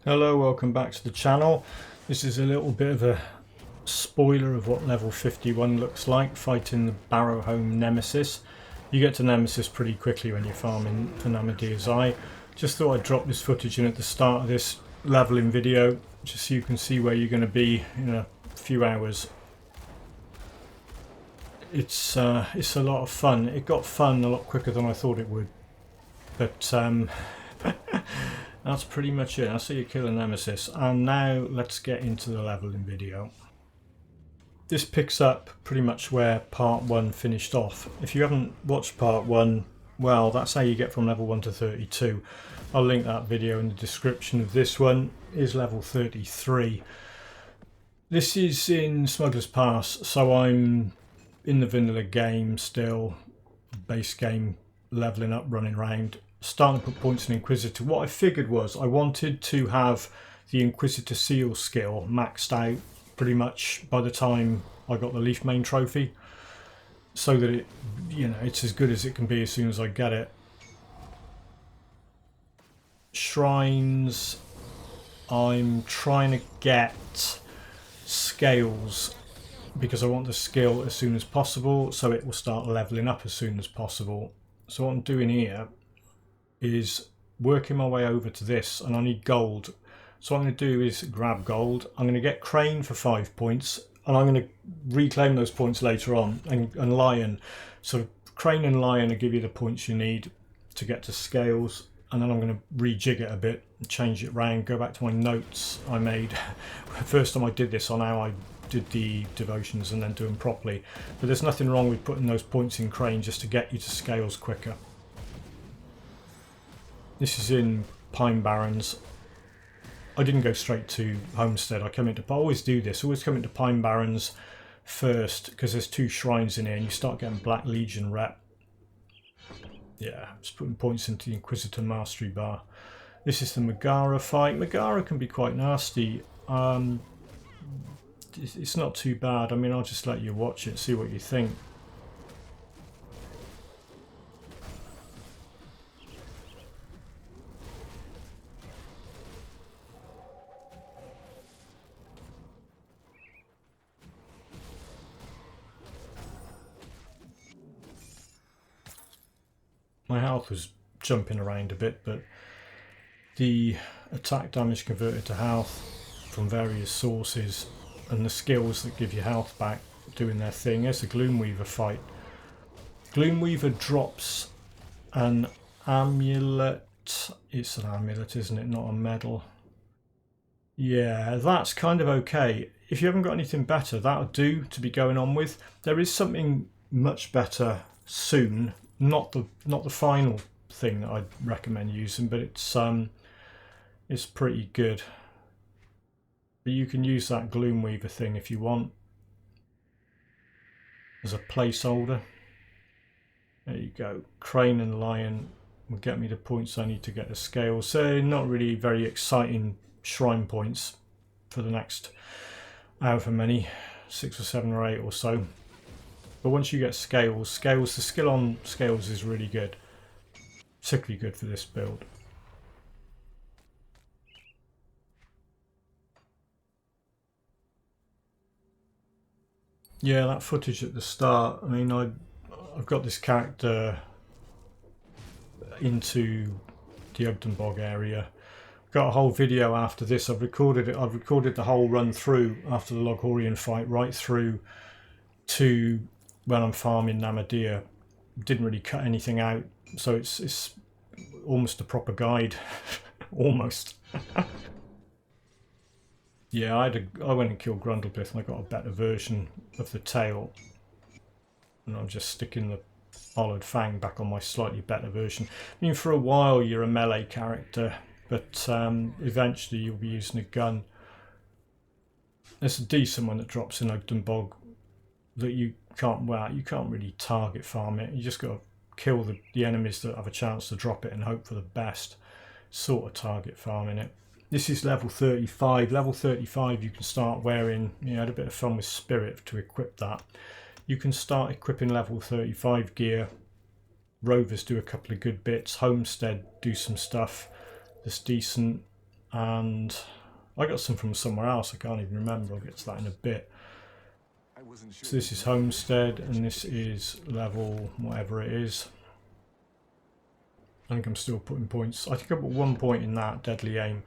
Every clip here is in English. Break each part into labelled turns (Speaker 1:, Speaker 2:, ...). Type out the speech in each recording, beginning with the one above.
Speaker 1: Hello, welcome back to the channel. This is a little bit of a spoiler of what level 51 looks like, fighting the Barrowhome Nemesis. You get to Nemesis pretty quickly when you're farming for Namadea's Eye. Just thought I'd drop this footage in at the start of this leveling video, just so you can see where you're going to be in a few hours. It's a lot of fun. It got fun a lot quicker than I thought it would, but that's pretty much it. That's how you kill a Nemesis. And now let's get into the leveling video. This picks up pretty much where part 1 finished off. If you haven't watched part 1, well, that's how you get from level 1 to 32. I'll link that video in the description of this one. Is level 33. This is in Smuggler's Pass, so I'm in the vanilla game still, base game, leveling up, running around, starting to put points in Inquisitor. What I figured was I wanted to have the Inquisitor Seal skill maxed out pretty much by the time I got the Leafmane trophy, so that it, it's as good as it can be as soon as I get it. Shrines, I'm trying to get scales because I want the skill as soon as possible, so it will start leveling up as soon as possible. So what I'm doing here is working my way over to this, and I need gold. So what I'm going to do is grab gold. I'm going to get Crane for 5 points, and I'm going to reclaim those points later on, and Lion. So Crane and Lion will give you the points you need to get to scales, and then I'm going to rejig it a bit, change it round, go back to my notes I made. First time I did this on how I did the devotions and then do them properly. But there's nothing wrong with putting those points in Crane just to get you to scales quicker. This is in Pine Barrens. I didn't go straight to Homestead. I always do this. I always come into Pine Barrens first because there's 2 shrines in here and you start getting Black Legion rep. Yeah, just putting points into the Inquisitor Mastery bar. This is the Megara fight. Megara can be quite nasty. It's not too bad. I mean, I'll just let you watch it, see what you think. My health was jumping around a bit, but the attack damage converted to health from various sources and the skills that give you health back doing their thing. There's the Gloomweaver fight. Gloomweaver drops an amulet. It's an amulet, isn't it? Not a medal. Yeah, that's kind of okay. If you haven't got anything better, that'll do to be going on with. There is something much better soon. Not the final thing that I'd recommend using, but it's pretty good. But you can use that Gloomweaver thing if you want as a placeholder. There you go. Crane and Lion will get me the points I need to get the scales. So not really very exciting shrine points for the next however many, 6 or 7 or 8 or so. But once you get scales, the skill on scales is really good. Particularly good for this build. Yeah, that footage at the start, I mean, I've got this character into the Ugden Bog area. Got a whole video after this. I've recorded it. I've recorded the whole run through after the Loghorian fight, right through to when I'm farming Namadea. Didn't really cut anything out, so it's almost a proper guide. Almost. Yeah, I went and killed Grundlebyth and I got a better version of the tail. And I'm just sticking the Hollowed Fang back on my slightly better version. I mean, for a while you're a melee character, but eventually you'll be using a gun. There's a decent one that drops in Ugden Bog that you can't really target farm it. You just got to kill the enemies that have a chance to drop it and hope for the best. Sort of target farming it. This is level 35. Level 35 you can start wearing, I had a bit of fun with Spirit to equip that. You can start equipping level 35 gear. Rovers do a couple of good bits. Homestead do some stuff that's decent. and I got some from somewhere else. I can't even remember. I'll get to that in a bit. So this is Homestead, and this is level whatever it is. I think I'm still putting points. I think I put 1 point in that Deadly Aim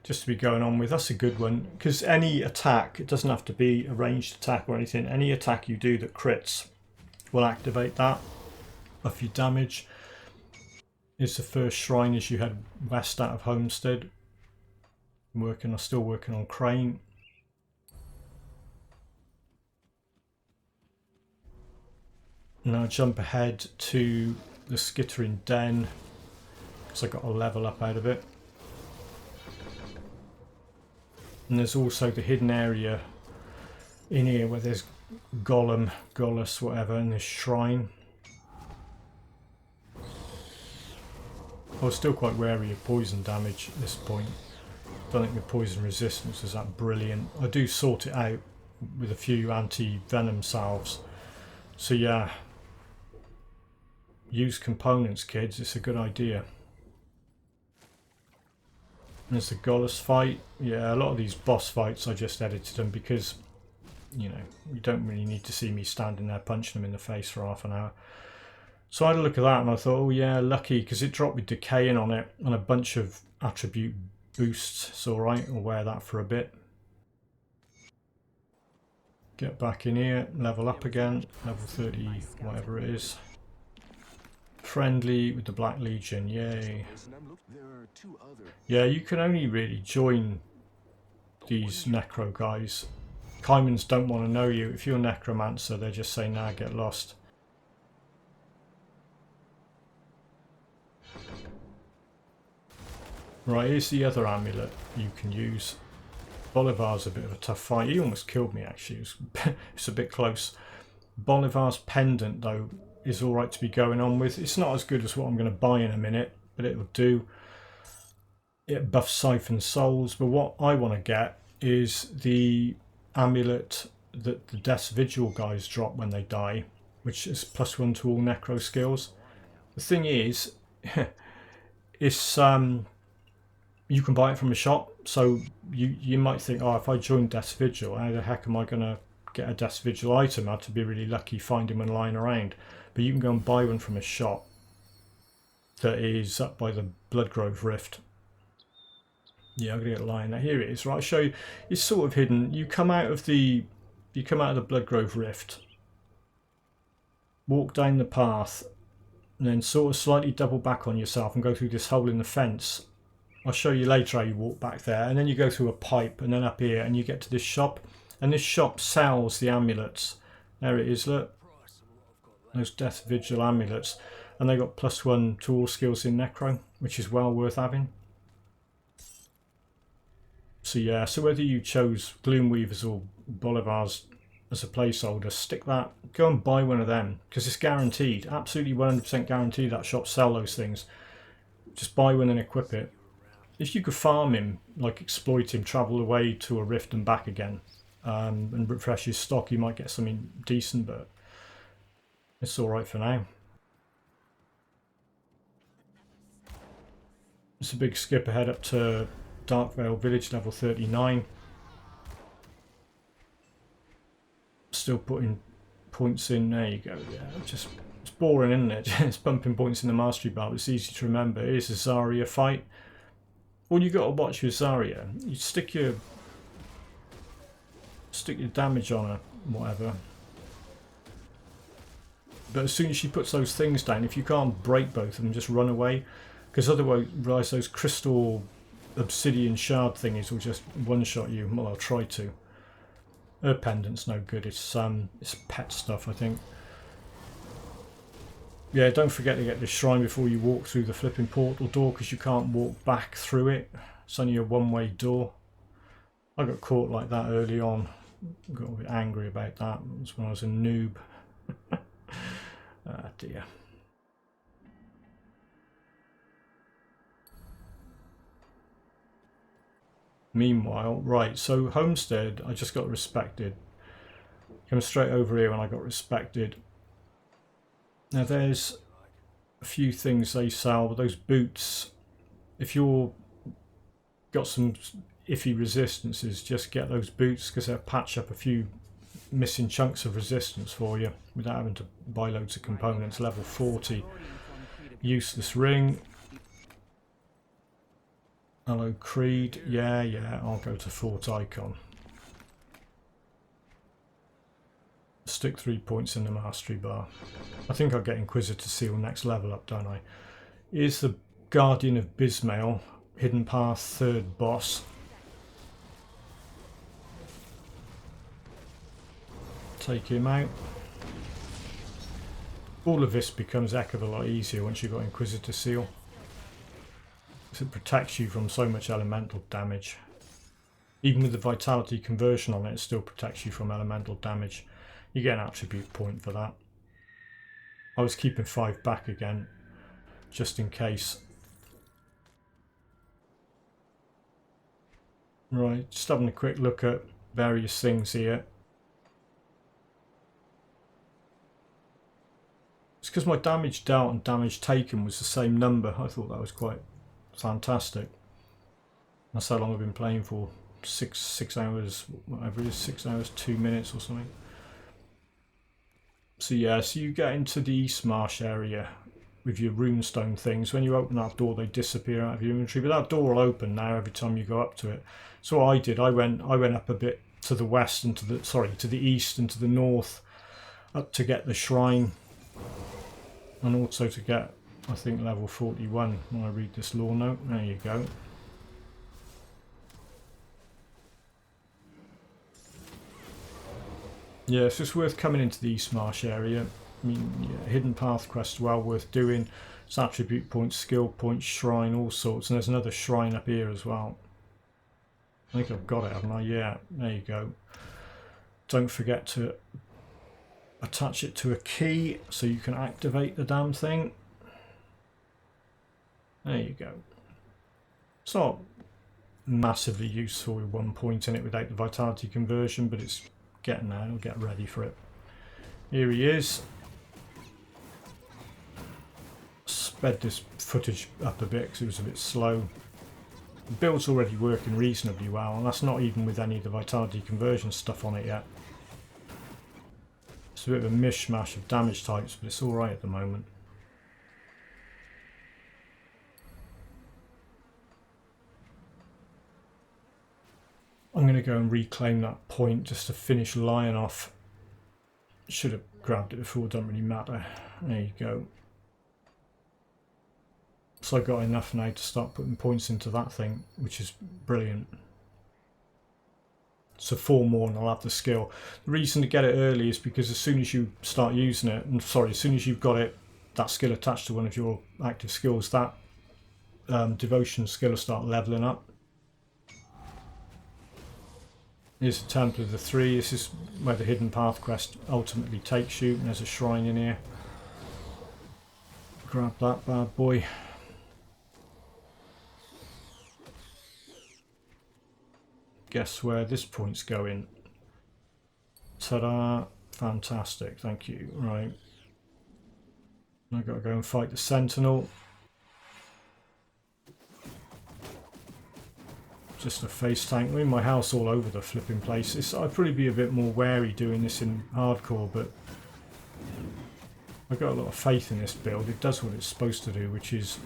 Speaker 1: just to be going on with. That's a good one, because any attack, it doesn't have to be a ranged attack or anything, any attack you do that crits will activate that of your damage. It's the first shrine as you head west out of Homestead. I'm still working on Crane. Now jump ahead to the Skittering Den, because I got a level up out of it. And there's also the hidden area in here where there's Golem, Gollus, whatever, and this shrine. I was still quite wary of poison damage at this point. Don't think the poison resistance is that brilliant. I do sort it out with a few anti-venom salves. So yeah, use components, kids. It's a good idea. And there's the Gollus fight. Yeah, a lot of these boss fights I just edited them because, you know, you don't really need to see me standing there punching them in the face for half an hour. So I had a look at that and I thought, oh yeah, lucky, because it dropped with decaying on it and a bunch of attribute boosts. It's alright, I'll wear that for a bit. Get back in here, level up again, level 30, whatever it is. Friendly with the Black Legion, yay. Yeah, you can only really join these Necro guys. Caimans don't want to know you. If you're a Necromancer, they just say, nah, get lost. Right, here's the other amulet you can use. Bolivar's a bit of a tough fight. He almost killed me, actually. It's a bit close. Bolivar's pendant, though, is alright to be going on with. It's not as good as what I'm going to buy in a minute, but it'll do. It buffs Siphon Souls, but what I want to get is the amulet that the Death's Vigil guys drop when they die, which is +1 to all Necro skills. The thing is, it's you can buy it from a shop, so you might think, oh, if I join Death's Vigil, how the heck am I going to get a Death's Vigil item? I have to be really lucky finding one lying around. But you can go and buy one from a shop that is up by the Bloodgrove Rift. Yeah, I'm gonna get lying there. Here it is. Right, I'll show you. It's sort of hidden. You come out of the Bloodgrove Rift, walk down the path, and then sort of slightly double back on yourself and go through this hole in the fence. I'll show you later how you walk back there, and then you go through a pipe, and then up here, and you get to this shop, and this shop sells the amulets. There it is. Look, those Death Vigil amulets, and they got +1 to all skills in Necro, which is well worth having. So yeah, so whether you chose Gloomweavers or Bolivars as a placeholder, stick that, go and buy one of them, because it's guaranteed, absolutely 100% guaranteed that shops sell those things. Just buy one and equip it. If you could farm him, like exploit him, travel away to a rift and back again, and refresh his stock, you might get something decent, but it's alright for now. It's a big skip ahead up to Darkvale Village, level 39. Still putting points in. There you go. Yeah, it's boring, isn't it? It's pumping points in the mastery bar, but it's easy to remember. Here's a Zarya fight. All you got to watch with Zarya, you stick your damage on her, whatever. But as soon as she puts those things down, if you can't break both of them, just run away, because otherwise those crystal obsidian shard thingies will just one-shot you. Well, I'll try to. Her pendant's no good. It's pet stuff, I think. Yeah, don't forget to get this shrine before you walk through the flipping portal door, because you can't walk back through it. It's only a one-way door. I got caught like that early on. I got a bit angry about that. It was when I was a noob. Ah dear. Meanwhile, right, so Homestead, I just got respected. Come straight over here when I got respected. Now there's a few things they sell, but those boots, if you're got some iffy resistances, just get those boots because they'll patch up a few missing chunks of resistance for you without having to buy loads of components. Level 40 useless ring. Hello Creed. Yeah, I'll go to Fort Icon. Stick 3 points in the mastery bar. I think I'll get Inquisitor Seal next level up, don't I? Here's the Guardian of Bismail, Hidden Path 3rd boss. Take him out. All of this becomes a heck of a lot easier once you've got Inquisitor Seal. Because it protects you from so much elemental damage. Even with the vitality conversion on it, it still protects you from elemental damage. You get an attribute point for that. I was keeping 5 back again, just in case. Right, just having a quick look at various things here. It's because my damage dealt and damage taken was the same number. I thought that was quite fantastic. That's how long I've been playing for. 6 hours, whatever it is, 6 hours, 2 minutes or something. So yeah, so you get into the East Marsh area with your runestone things. When you open that door, they disappear out of your inventory. But that door will open now every time you go up to it. So what I did, I went up a bit to the west and to the east and to the north, up to get the shrine, and also to get, I think, level 41 when I read this lore note. There you go. Yeah, so it's worth coming into the East Marsh area. I mean, yeah, Hidden Path quest well worth doing. It's attribute points, skill points, shrine, all sorts. And there's another shrine up here as well. I think I've got it, haven't I? Yeah, there you go. Don't forget to attach it to a key so you can activate the damn thing. There you go. It's not massively useful with 1 point in it without the vitality conversion, but it's getting there. I'll get ready for it. Here he is. Sped this footage up a bit because it was a bit slow. The build's already working reasonably well, and that's not even with any of the vitality conversion stuff on it yet. It's a bit of a mishmash of damage types, but it's alright at the moment. I'm going to go and reclaim that point just to finish Lion off. Should have grabbed it before, doesn't really matter. There you go. So I got enough now to start putting points into that thing, which is brilliant. So 4 more and I'll have the skill. The reason to get it early is because as soon as you start using it, as soon as you've got it, that skill attached to one of your active skills, that devotion skill will start leveling up. Here's the Temple of the Three. This is where the Hidden Path quest ultimately takes you. And there's a shrine in here. Grab that bad boy. Guess where this point's going? Ta-da! Fantastic, thank you. Right. I've got to go and fight the Sentinel. Just a face tank. I'm in my house all over the flipping place. I'd probably be a bit more wary doing this in hardcore, but I've got a lot of faith in this build. It does what it's supposed to do, which is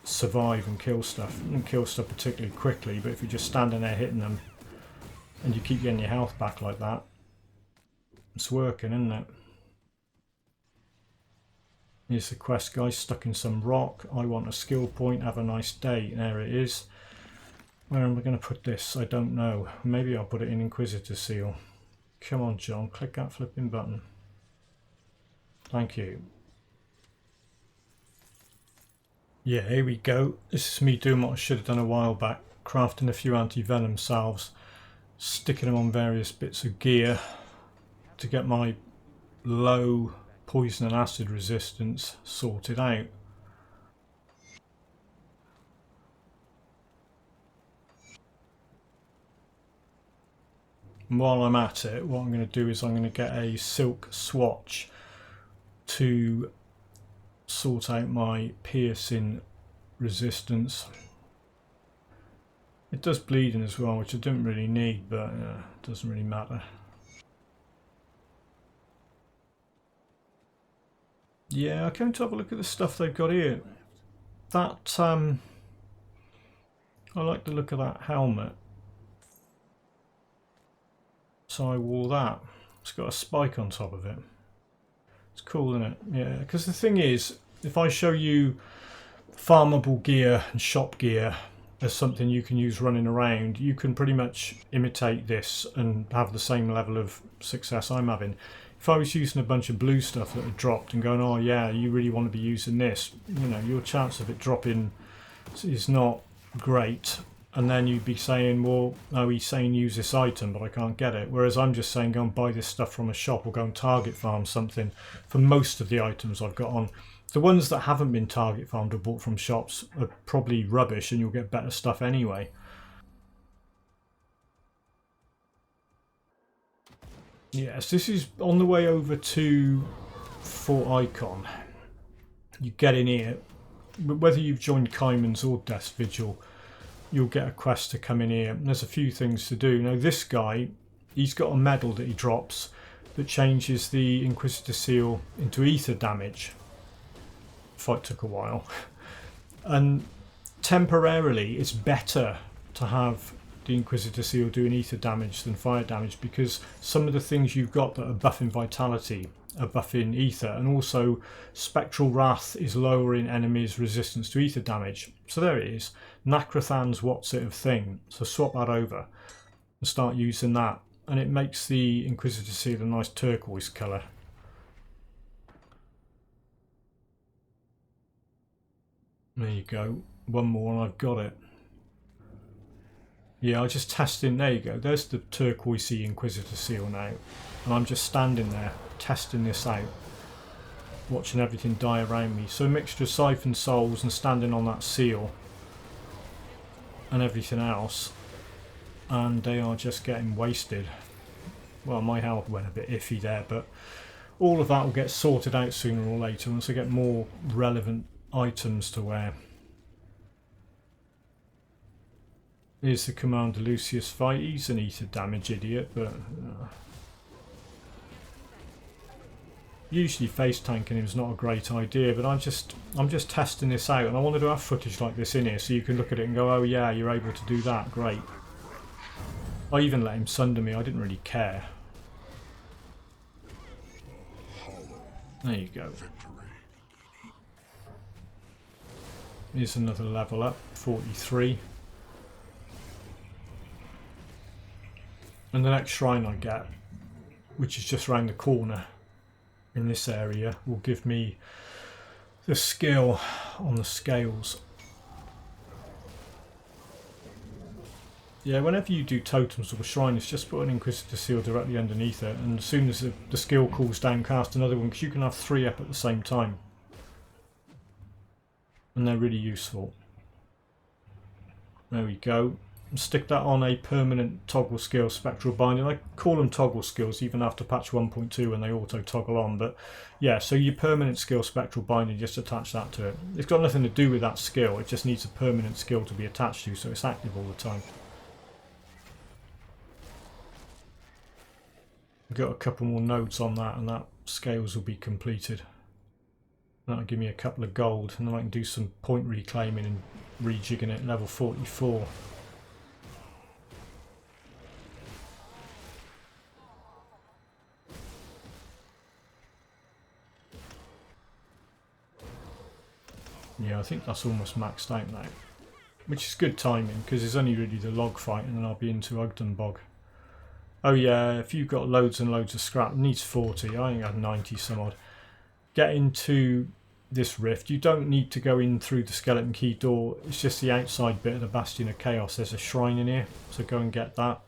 Speaker 1: survive and kill stuff. And kill stuff particularly quickly, but if you're just standing there hitting them and you keep getting your health back like that, it's working, isn't it? Here's the quest guy stuck in some rock. I want a skill point, have a nice day. There it is. Where am I going to put this? I don't know. Maybe I'll put it in Inquisitor Seal. Come on, John. Click that flipping button. Thank you. Yeah, here we go. This is me doing what I should have done a while back. Crafting a few anti-venom salves. Sticking them on various bits of gear to get my low poison and acid resistance sorted out. And while I'm at it, what I'm going to do is I'm going to get a silk swatch to sort out my piercing resistance. It does bleeding as well, which I didn't really need, but it doesn't really matter. Yeah, I came to have a look at the stuff they've got here. That, I like the look of that helmet. So I wore that. It's got a spike on top of it. It's cool, isn't it? Yeah, because the thing is, if I show you farmable gear and shop gear as something you can use running around, you can pretty much imitate this and have the same level of success I'm having. If I was using a bunch of blue stuff that had dropped and going, oh yeah, you really want to be using this, you know, your chance of it dropping is not great. And then you'd be saying, well, no, he's saying use this item, but I can't get it. Whereas I'm just saying go and buy this stuff from a shop or go and target farm something for most of the items I've got on. The ones that haven't been target farmed or bought from shops are probably rubbish and you'll get better stuff anyway. Yes, this is on the way over to Fort Icon. You get in here, whether you've joined Kaiman's or Death's Vigil, you'll get a quest to come in here. And there's a few things to do. Now this guy, he's got a medal that he drops that changes the Inquisitor seal into ether damage. Fight took a while. And temporarily it's better to have the Inquisitor seal doing ether damage than fire damage, because some of the things you've got that are buffing vitality are buffing ether, and also Spectral Wrath is lowering enemies' resistance to ether damage. So there it is. Nakrathan's what's it of thing. So swap that over and start using that, and it makes the Inquisitor seal a nice turquoise colour. There you go. One more and I've got it. Yeah, I just testing. There you go. There's the turquoisey Inquisitor seal now. And I'm just standing there testing this out, watching everything die around me. So a mixture of Siphoned Souls and standing on that seal and everything else. And they are just getting wasted. Well, my health went a bit iffy there, but all of that will get sorted out sooner or later once I get more relevant items to wear. Here's the Commander Lucius fight. He's an ether damage idiot, but usually face tanking him is not a great idea. But I'm just testing this out, and I wanted to have footage like this in here so you can look at it and go, oh yeah, you're able to do that, great. I even let him sunder me, I didn't really care. There you go. Here's another level up, 43. And the next shrine I get, which is just around the corner in this area, will give me the skill on the scales. Yeah, whenever you do totems or shrines, just put an Inquisitor seal directly underneath it, and as soon as the skill cools down, cast another one, because you can have 3 up at the same time. And they're really useful. There we go. And stick that on a permanent toggle skill, Spectral Binding. I call them toggle skills even after patch 1.2 when they auto toggle on. But yeah, so your permanent skill, Spectral Binding, just attach that to it. It's got nothing to do with that skill, it just needs a permanent skill to be attached to, so it's active all the time. I've got a couple more nodes on that, and that scales will be completed. That'll give me a couple of gold, and then I can do some point reclaiming and rejigging it level 44. Yeah, I think that's almost maxed out now, which is good timing because it's only really the log fight and then I'll be into Ugden Bog. Oh yeah, if you've got loads and loads of scrap, it needs 40, I think I have 90 some odd. Get into this rift, you don't need to go in through the Skeleton Key door, it's just the outside bit of the Bastion of Chaos. There's a shrine in here, so go and get that.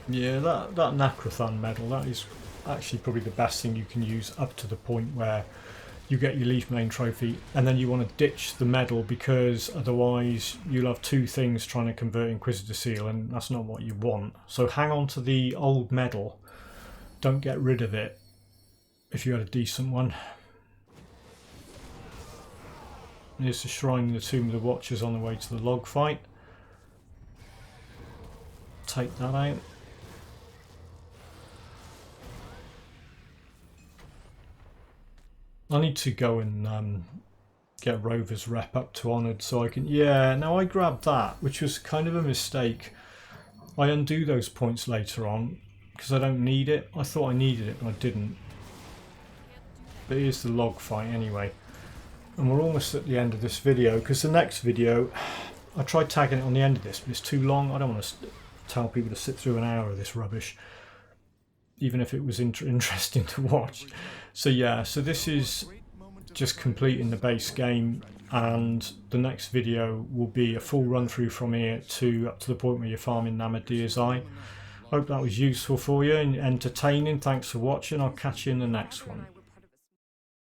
Speaker 1: Yeah, that Nakrathan medal, that is actually probably the best thing you can use up to the point where you get your Leafmane trophy and then you want to ditch the medal, because otherwise you'll have 2 things trying to convert Inquisitor seal and that's not what you want. So hang on to the old medal don't get rid of it if you had a decent one. Here's the Shrine in the Tomb of the Watchers on the way to the log fight. Take that out. I need to go and get Rover's rep up to Honoured so I can... Yeah, now I grabbed that, which was kind of a mistake. I undo those points later on because I don't need it. I thought I needed it, but I didn't. But here's the log fight anyway. And we're almost at the end of this video, because the next video, I tried tagging it on the end of this, but it's too long. I don't want to tell people to sit through an hour of this rubbish, even if it was interesting to watch. So yeah, so this is just completing the base game, and the next video will be a full run through from here to up to the point where you're farming Namadir's Eye. Hope that was useful for you and entertaining. Thanks for watching. I'll catch you in the next one.